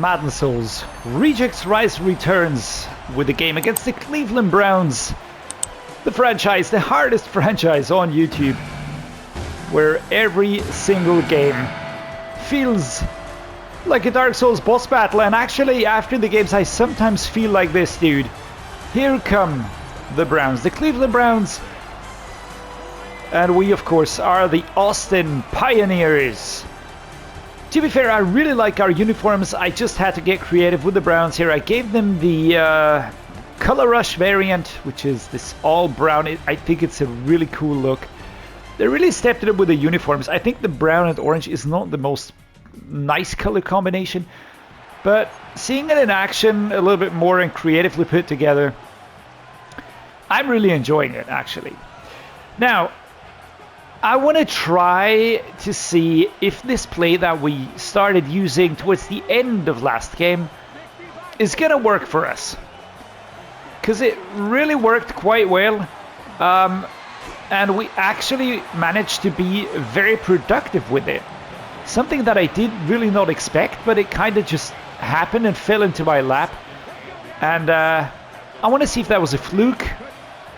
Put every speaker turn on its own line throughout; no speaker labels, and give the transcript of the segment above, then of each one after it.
Madden Souls. Rejects Rise returns with the game against the Cleveland Browns. The franchise, the hardest franchise on YouTube, where every single game feels like a Dark Souls boss battle. And actually, after the games, I sometimes feel like this, dude. Here come the Browns, the Cleveland Browns. And we, of course, are the Austin Pioneers. To be fair, I really like our uniforms. I just had to get creative with the Browns here. I gave them the Color Rush variant, which is this all brown. I think it's a really cool look. They really stepped it up with the uniforms. I think the brown and orange is not the most nice color combination, but seeing it in action a little bit more and creatively put together, I'm really enjoying it, actually. Now, I want to try to see if this play that we started using towards the end of last game is going to work for us. Because it really worked quite well. And we actually managed to be very productive with it. Something that I did really not expect, but it kind of just happened and fell into my lap. And I want to see if that was a fluke,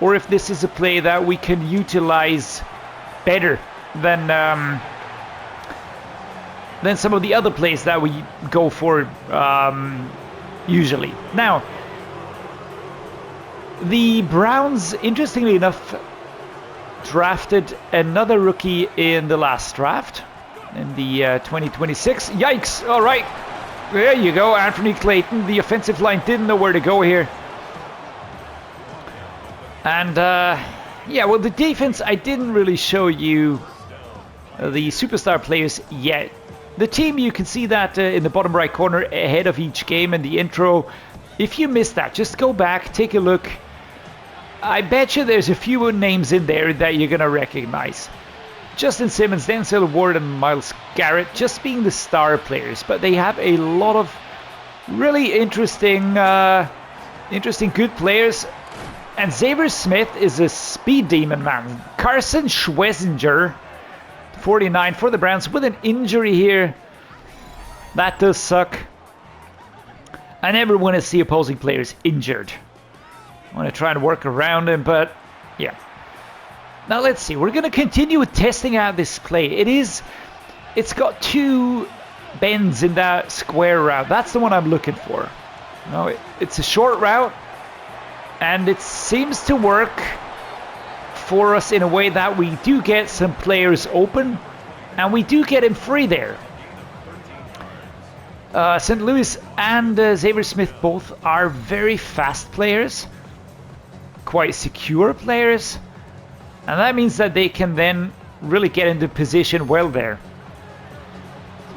or if this is a play that we can utilize better than some of the other plays that we go for usually. Now, the Browns, interestingly enough, drafted another rookie in the last draft, in the 2026. Yikes! All right, there you go, Anthony Clayton. The offensive line didn't know where to go here. And yeah, well, the defense, I didn't really show you the superstar players yet. The team, you can see that in the bottom right corner ahead of each game in the intro. If you missed that, just go back, take a look. I bet you there's a few names in there that you're going to recognize. Justin Simmons, Denzel Ward, and Myles Garrett just being the star players. But they have a lot of really interesting good players. And Xavier Smith is a speed demon, man. Carson Schwezinger, 49 for the Browns, with an injury here. That does suck. I never want to see opposing players injured. I want to try and work around him, but yeah. Now let's see. We're going to continue with testing out this play. It's got two bends in that square route. That's the one I'm looking for. No, it's a short route. And it seems to work for us in a way that we do get some players open, and we do get him free there. St. Louis and Xavier Smith both are very fast players, quite secure players, and that means that they can then really get into position well there.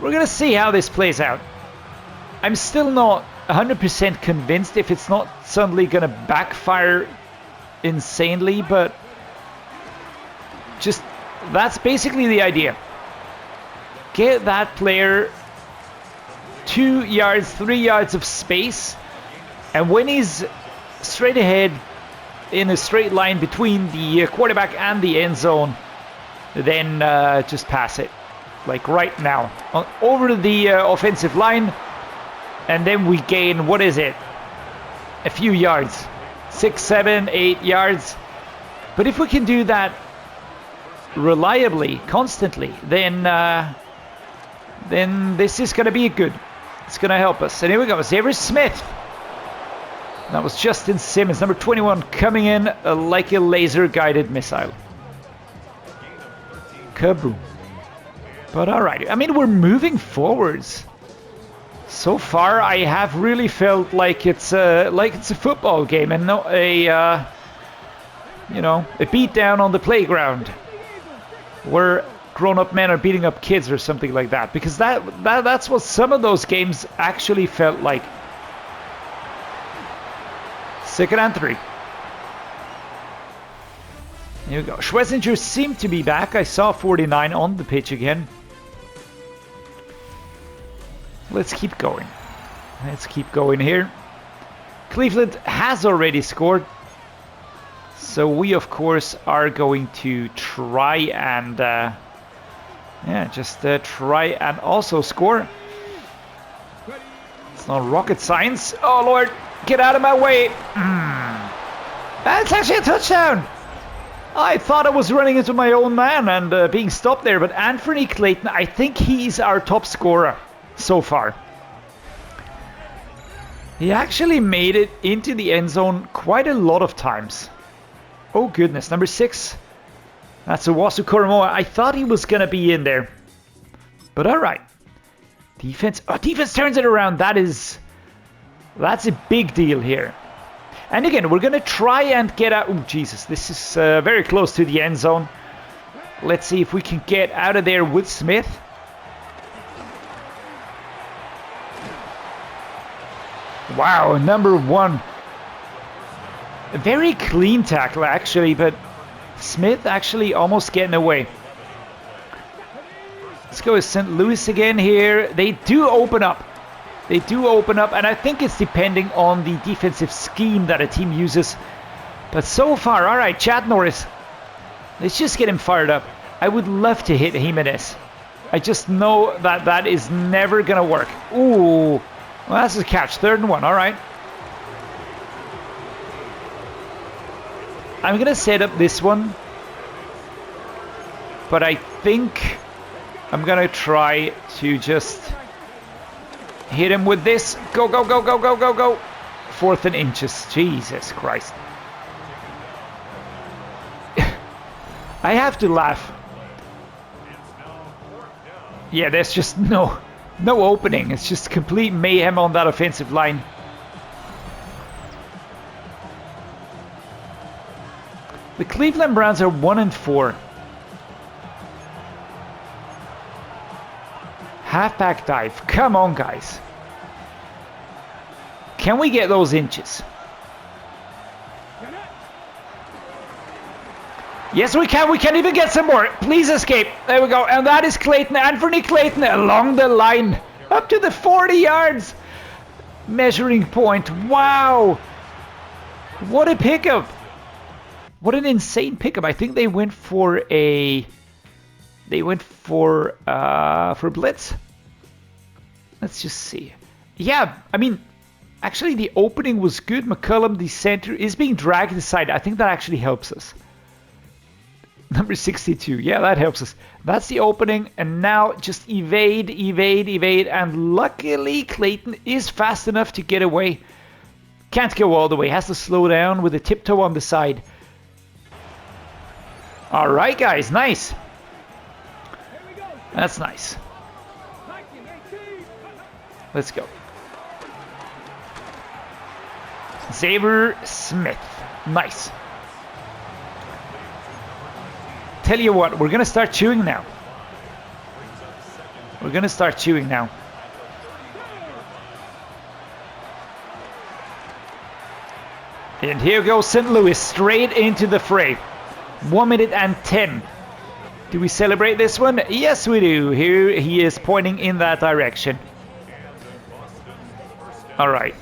We're going to see how this plays out. I'm still not 100% convinced if it's not suddenly going to backfire insanely, but just that's basically the idea. Get that player 2 yards, 3 yards of space, and when he's straight ahead in a straight line between the quarterback and the end zone, then just pass it, like right now, over the offensive line. And then we gain, what is it? A few yards. 6, 7, 8 yards. But if we can do that reliably, constantly, then this is going to be good. It's going to help us. And here we go. Xavier Smith. That was Justin Simmons, number 21, coming in like a laser-guided missile. Kaboom. But all right. I mean, we're moving forwards. So far, I have really felt like it's a football game and not a beat down on the playground where grown-up men are beating up kids or something like that. Because that's what some of those games actually felt like. 2nd and 3. Here we go. Schwezinger seemed to be back. I saw 49 on the pitch again. Let's keep going. Let's keep going here. Cleveland has already scored. So we, of course, are going to try and try and also score. It's not rocket science. Oh, Lord. Get out of my way. That's actually a touchdown. I thought I was running into my own man and being stopped there. But Anthony Clayton, I think he's our top scorer so far. He actually made it into the end zone quite a lot of times. Oh, goodness. Number 6. That's Owasu Koromoa. I thought he was going to be in there. But all right. Defense. Oh, defense turns it around. That's a big deal here. And again, we're going to try and get out. Oh, Jesus. This is very close to the end zone. Let's see if we can get out of there with Smith. Wow, number 1. A very clean tackle, actually, but Smith actually almost getting away. Let's go with St. Louis again here. They do open up. They do open up, and I think it's depending on the defensive scheme that a team uses. But so far, all right, Chad Norris. Let's just get him fired up. I would love to hit Jimenez. I just know that that is never going to work. Ooh, well, that's a catch. 3rd and 1, all right. I'm going to set up this one. But I think I'm going to try to just hit him with this. Go, go, go, go, go, go, go. 4th and inches. Jesus Christ. I have to laugh. Yeah, there's just no opening. It's just complete mayhem on that offensive line. The Cleveland Browns are 1-4. Halfback dive. Come on, guys. Can we get those inches? Yes, we can. We can even get some more. Please escape. There we go. And that is Clayton. Anthony Clayton along the line. Up to the 40 yards. Measuring point. Wow. What a pickup. What an insane pickup. I think they went for a... They went for blitz. Let's just see. Yeah, I mean, actually the opening was good. McCullum, the center, is being dragged aside. I think that actually helps us. Number 62. Yeah, that helps us. That's the opening. And now just evade, evade, evade. And luckily, Clayton is fast enough to get away. Can't go all the way. Has to slow down with a tiptoe on the side. All right, guys. Nice. That's nice. Let's go. Xavier Smith. Nice. Tell you what, we're going to start chewing now. We're going to start chewing now. And here goes St. Louis straight into the fray. 1 minute and 10. Do we celebrate this one? Yes, we do. Here he is pointing in that direction. All right.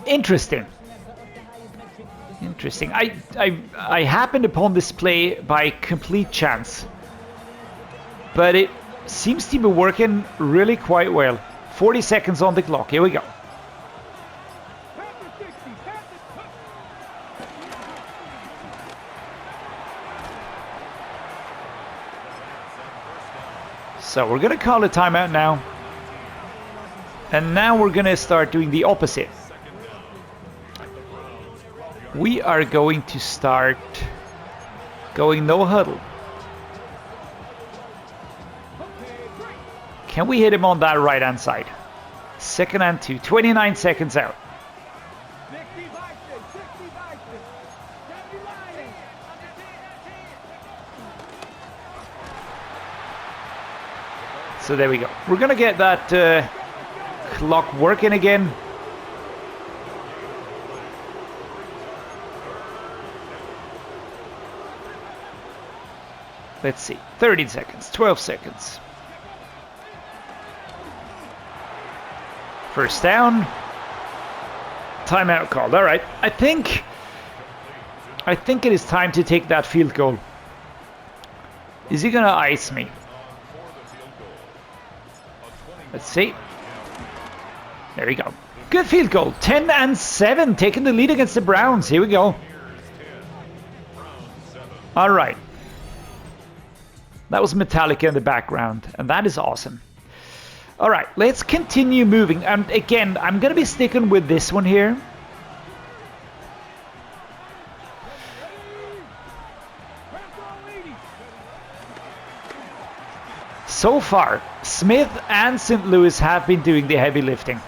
Interesting. Interesting. I happened upon this play by complete chance. But it seems to be working really quite well. 40 seconds on the clock. Here we go. So we're going to call a timeout now. And now we're going to start doing the opposite. We are going to start going no huddle. Can we hit him on that right hand side? 2nd and 2. 29 seconds out. So there we go. We're going to get that clock working again. Let's see. 30 seconds. 12 seconds. First down. Timeout called. All right. I think it is time to take that field goal. Is he going to ice me? Let's see. There we go. Good field goal. 10-7, taking the lead against the Browns. Here we go. All right. That was Metallica in the background, and that is awesome. All right, let's continue moving. And again, I'm going to be sticking with this one here. So far, Smith and St. Louis have been doing the heavy lifting.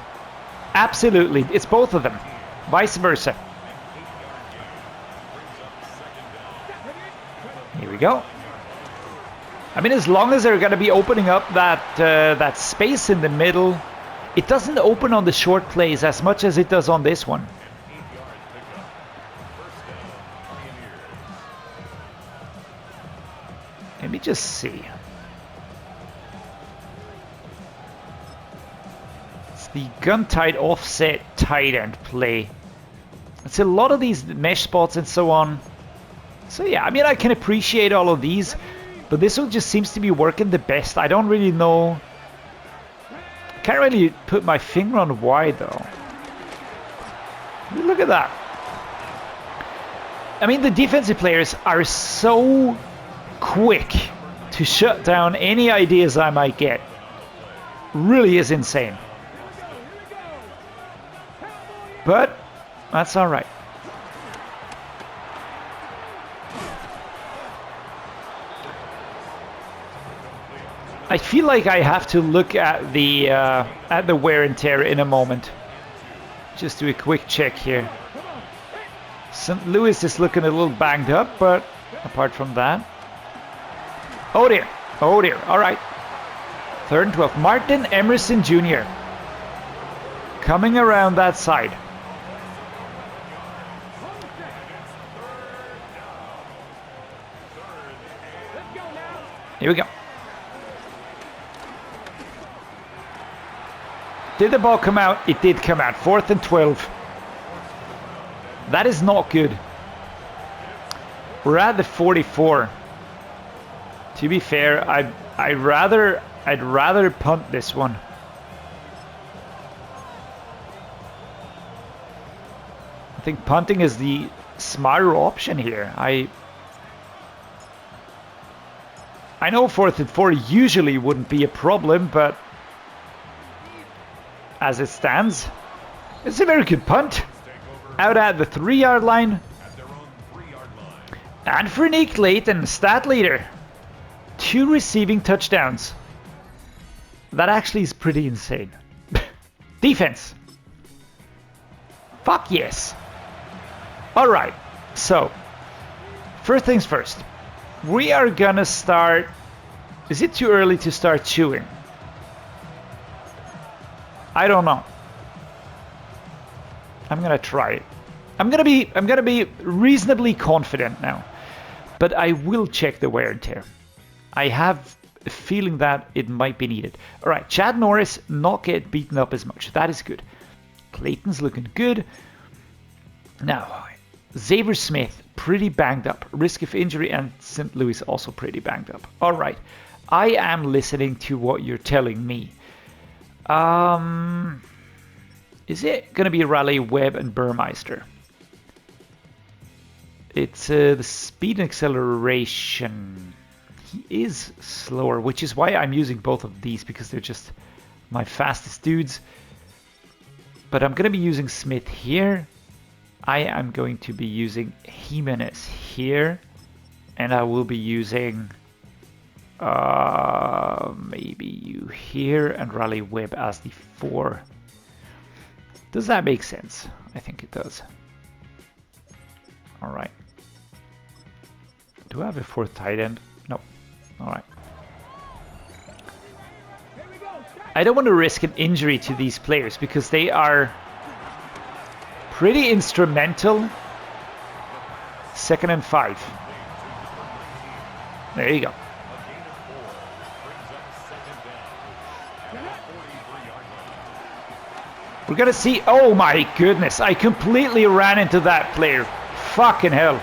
Absolutely, it's both of them. Vice versa. Here we go. I mean, as long as they're going to be opening up that space in the middle, it doesn't open on the short plays as much as it does on this one. Let me just see. It's the gun-tight offset tight end play. It's a lot of these mesh spots and so on. So yeah, I mean, I can appreciate all of these, but this one just seems to be working the best. I don't really know. Can't really put my finger on why though. Look at that. I mean, the defensive players are so quick to shut down any ideas I might get. Really is insane. But that's all right. I feel like I have to look at the wear and tear in a moment. Just do a quick check here. St. Louis is looking a little banged up, but apart from that, oh dear, oh dear. All right, 3rd and 12. Martin Emerson Jr. coming around that side. Here we go. Did the ball come out? It did come out. 4th and 12. That is not good. We're at the 44. To be fair, I'd rather punt this one. I think punting is the smarter option here. I know 4th and 4 usually wouldn't be a problem, but as it stands, it's a very good punt. Out at the 3-yard line. And for Nick Layton, stat leader, 2 receiving touchdowns. That actually is pretty insane. Defense. Fuck yes. All right, so first things first. We are gonna start. Is it too early to start chewing? I don't know. I'm gonna try it. I'm gonna be reasonably confident now, but I will check the wear and tear. I have a feeling that it might be needed. All right, Chad Norris not get beaten up as much. That is good. Clayton's looking good. Now, Xavier Smith pretty banged up. Risk of injury, and St. Louis also pretty banged up. All right, I am listening to what you're telling me. Is it going to be Raleigh, Webb, and Burmeister? It's the speed and acceleration. He is slower, which is why I'm using both of these, because they're just my fastest dudes. But I'm going to be using Smith here. I am going to be using Jimenez here. And I will be using maybe you here and Raleigh Webb as the 4. Does that make sense? I think it does. All right. Do I have a 4th tight end? No. All right. I don't want to risk an injury to these players because they are pretty instrumental. 2nd and 5. There you go. We're gonna see. Oh my goodness, I completely ran into that player. Fucking hell.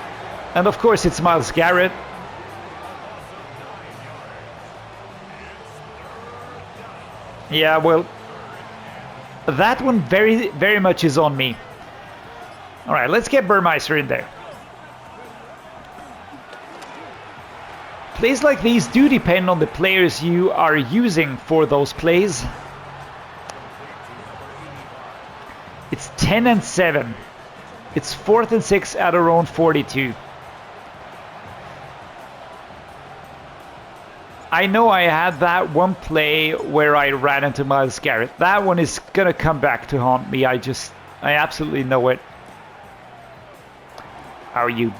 And of course it's Myles Garrett. Yeah, well, That one very, very much is on me. All right, let's get Burmeister in there. Plays like these do depend on the players you are using for those plays. It's 10 and 7. It's 4th and 6 at our own 42. I know I had that one play where I ran into Myles Garrett. That one is gonna come back to haunt me. I absolutely know it. How are you?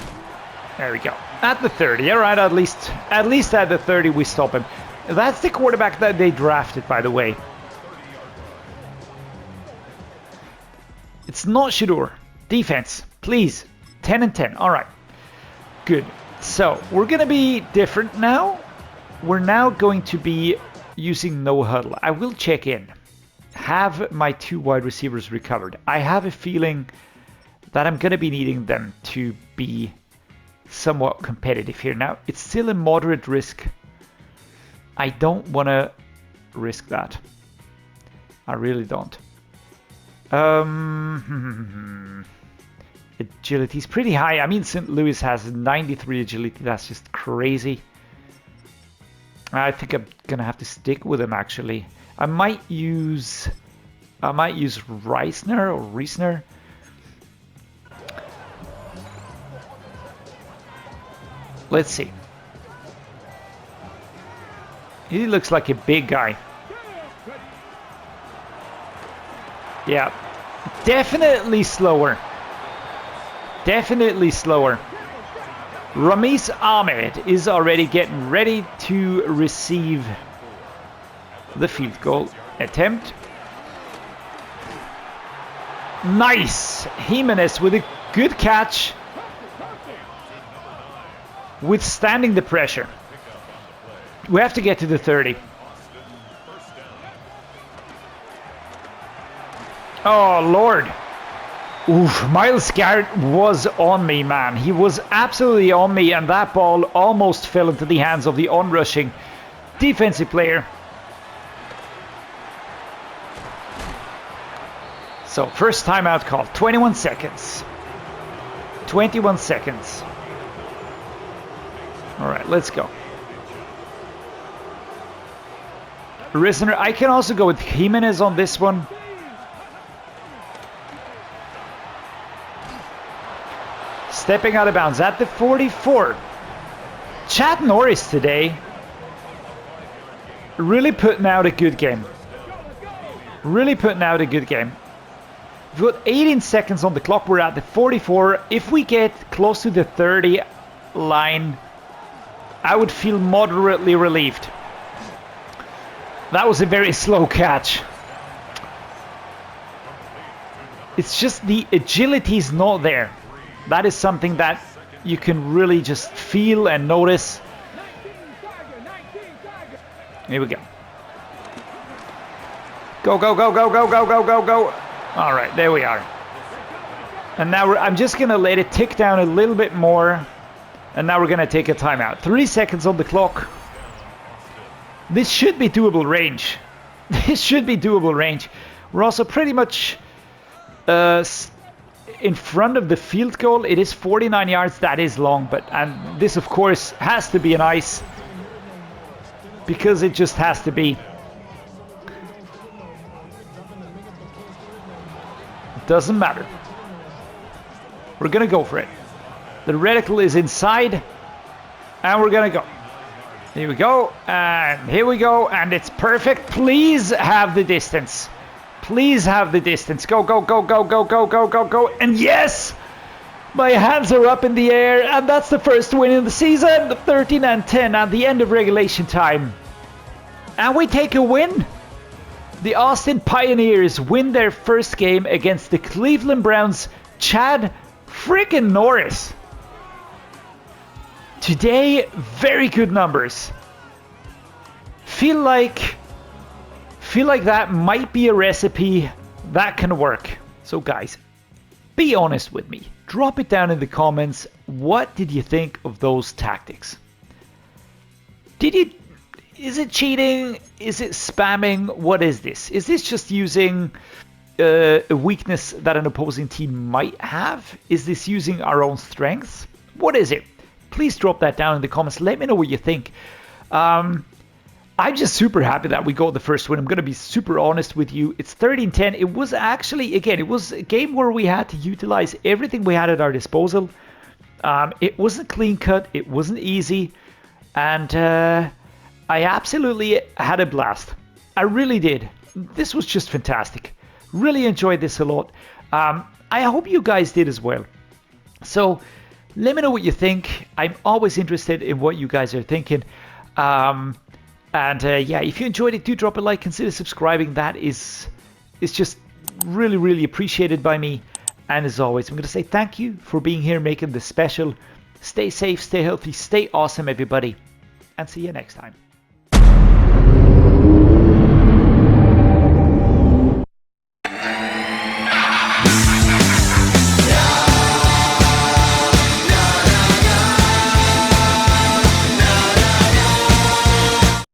There we go. At the 30. All right, at least at the 30 we stop him. That's the quarterback that they drafted, by the way. It's not Shador. Defense, please. 10 and 10. All right. Good. So we're gonna be different now. We're now going to be using no huddle. I will check in. Have my 2 wide receivers recovered? I have a feeling that I'm going to be needing them to be somewhat competitive here. Now, it's still a moderate risk. I don't want to risk that. I really don't. Agility is pretty high. I mean, St. Louis has 93 agility. That's just crazy. I think I'm gonna have to stick with him actually. I might use Reisner. Let's see. He looks like a big guy. Yeah, definitely slower. Definitely slower. Ramiz Ahmed is already getting ready to receive the field goal attempt. Nice! Jimenez with a good catch. Withstanding the pressure. We have to get to the 30. Oh, Lord. Oof, Myles Garrett was on me, man. He was absolutely on me, and that ball almost fell into the hands of the onrushing defensive player. So, first timeout call. 21 seconds. 21 seconds. All right, let's go. Risner, I can also go with Jimenez on this one. Stepping out of bounds at the 44. Chad Norris today really putting out a good game. Really putting out a good game. We've got 18 seconds on the clock. We're at the 44. If we get close to the 30 line, I would feel moderately relieved. That was a very slow catch. It's just the agility is not there. That is something that you can really just feel and notice. Here we go. Go, go, go, go, go, go, go, go, go. All right, there we are. And now I'm just going to let it tick down a little bit more. And now we're going to take a timeout. 3 seconds on the clock. This should be doable range. This should be doable range. We're also pretty much in front of the field goal. It is 49 yards. That is long, and this of course has to be an ice because it just has to be. It doesn't matter. We're gonna go for it. The reticle is inside, and we're gonna go. Here we go, and here we go, and it's perfect. Please have the distance. Please have the distance. Go, go, go, go, go, go, go, go, go. And yes! My hands are up in the air, and that's the first win in the season. 13 and 10 at the end of regulation time. And we take a win. The Austin Pioneers win their first game against the Cleveland Browns. Chad freaking Norris. Today, very good numbers. Feel like that might be a recipe that can work. So guys, be honest with me. Drop it down in the comments. What did you think of those tactics? Is it cheating? Is it spamming? What is this? Is this just using a weakness that an opposing team might have? Is this using our own strengths? What is it? Please drop that down in the comments. Let me know what you think. I'm just super happy that we got the first win. I'm going to be super honest with you. It's 13-10. It was actually, again, it was a game where we had to utilize everything we had at our disposal. It wasn't clean cut. It wasn't easy. And I absolutely had a blast. I really did. This was just fantastic. Really enjoyed this a lot. I hope you guys did as well. So let me know what you think. I'm always interested in what you guys are thinking. Yeah, if you enjoyed it, do drop a like, consider subscribing. That is just really, really appreciated by me. And as always, I'm going to say thank you for being here, making this special. Stay safe, stay healthy, stay awesome, everybody. And see you next time.